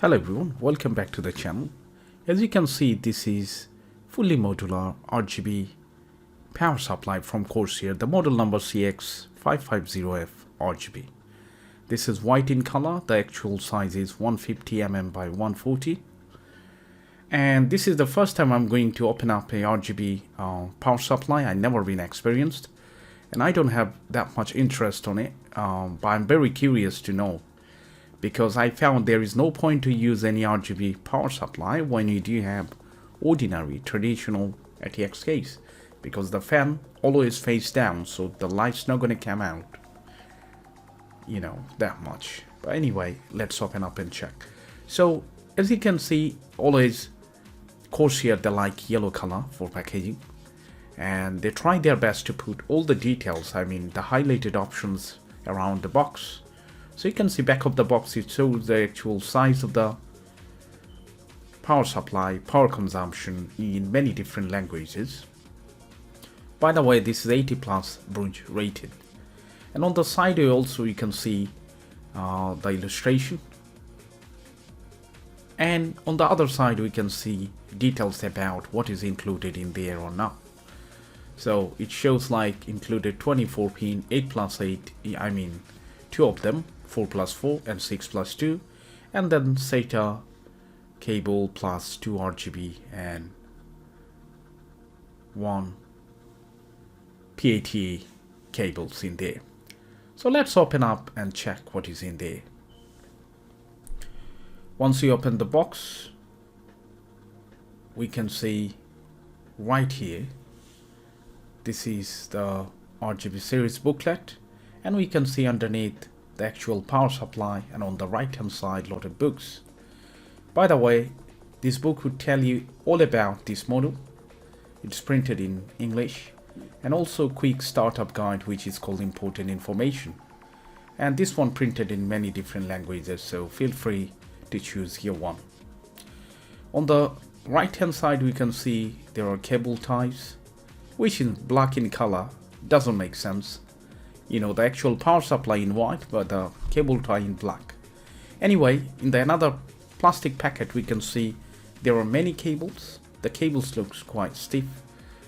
Hello everyone, welcome back to the channel. As you can see, this is fully modular RGB power supply from Corsair, the model number CX550F RGB. This is white in color. The actual size is 150 mm by 140. And this is the first time I'm going to open up a RGB power supply. I never been experienced and I don't have that much interest on it, but I'm very curious to know, because I found there is no point to use any RGB power supply when you do have ordinary traditional ATX case, because the fan always face down, so the light's not going to come out, that much. But anyway, let's open up and check. So as you can see, always Corsair, they like yellow color for packaging, and they try their best to put all the details, the highlighted options around the box. So you can see back of the box, it shows the actual size of the power supply, power consumption in many different languages. By the way, this is 80 plus Bruge rated. And on the side also you can see the illustration. And on the other side we can see details about what is included in there or not. So it shows like included 24 pin, 8 plus 8, two of them, 4 plus 4 and 6 plus 2, and then SATA cable plus 2 RGB and 1 PATA cables in there. So let's open up and check what is in there. Once you open the box, we can see right here, this is the RGB series booklet, and we can see underneath the actual power supply, and on the right hand side lot of books. By the way, this book would tell you all about this model. It's printed in English, and also quick startup guide which is called important information, and this one printed in many different languages, so feel free to choose your one. On the right hand side we can see there are cable ties, which is black in color. Doesn't make sense. The actual power supply in white, but the cable tie in black. Anyway, in the another plastic packet we can see there are many cables. The cables looks quite stiff,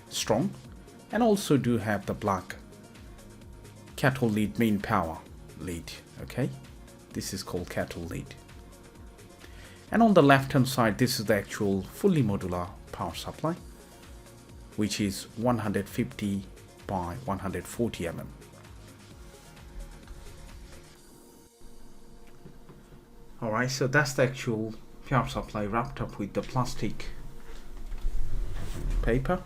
strong, and also do have the black cattle lead, main power lead. Okay, this is called cattle lead. And on the left hand side, this is the actual fully modular power supply, which is 150 by 140 mm. Alright, so that's the actual power supply wrapped up with the plastic paper.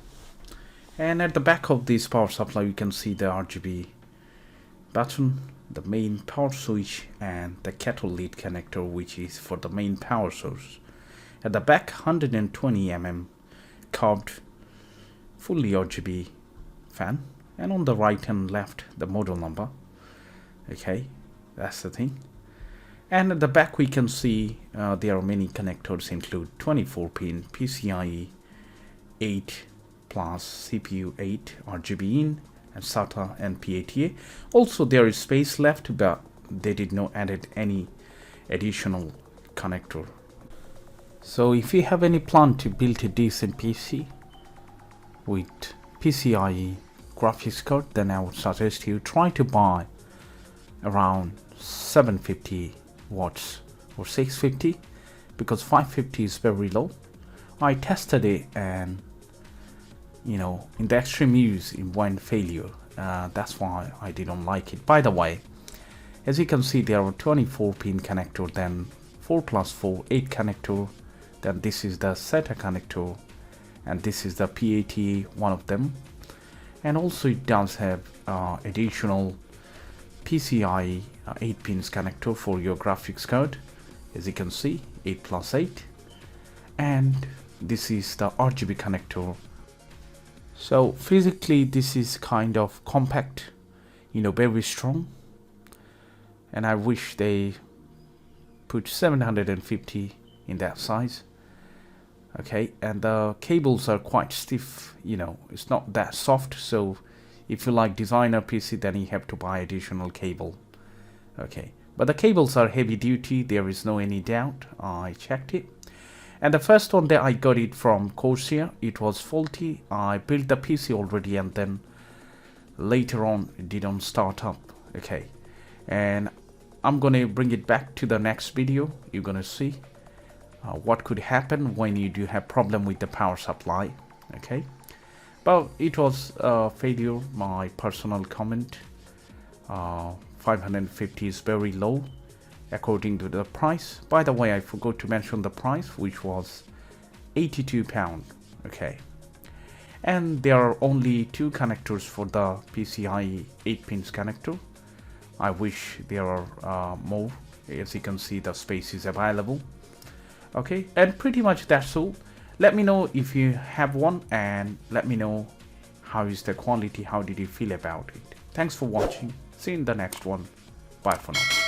And at the back of this power supply you can see the RGB button, the main power switch, and the cattle lead connector, which is for the main power source. At the back, 120 mm carved fully RGB fan, and on the right and left the model number. Okay, that's the thing. And at the back we can see there are many connectors, include 24 pin PCIe 8 plus CPU 8 RGB in, and SATA and PATA. Also there is space left, but they did not added any additional connector. So if you have any plan to build a decent PC with PCIe graphics card, then I would suggest you try to buy around 750 watts or 650, because 550 is very low. I tested it, and in the extreme use it went failure. That's why I didn't like it. By the way, as you can see, there are 24 pin connector, then 4 plus 4 8 connector, then this is the SATA connector, and this is the PATA, one of them. And also it does have additional PCIe 8 pins connector for your graphics card, as you can see, 8 plus 8, and this is the RGB connector. So physically this is kind of compact, very strong, and I wish they put 750 in that size. Okay, and the cables are quite stiff, it's not that soft, so if you like designer PC, then you have to buy additional cable. Okay, but the cables are heavy duty, there is no any doubt. I checked it, and the first one that I got it from Corsair, it was faulty. I built the PC already, and then later on it didn't start up. Okay, and I'm gonna bring it back to the next video. You're gonna see what could happen when you do have problem with the power supply. Okay, but it was a failure. My personal comment. 550 is very low according to the price. By the way, I forgot to mention the price, which was £82. Okay, and there are only 2 connectors for the PCIe 8-pins connector. I wish there are more. As you can see, the space is available. Okay, and pretty much that's all. Let me know if you have one, and let me know how is the quality, how did you feel about it. Thanks for watching. See you in the next one. Bye for now.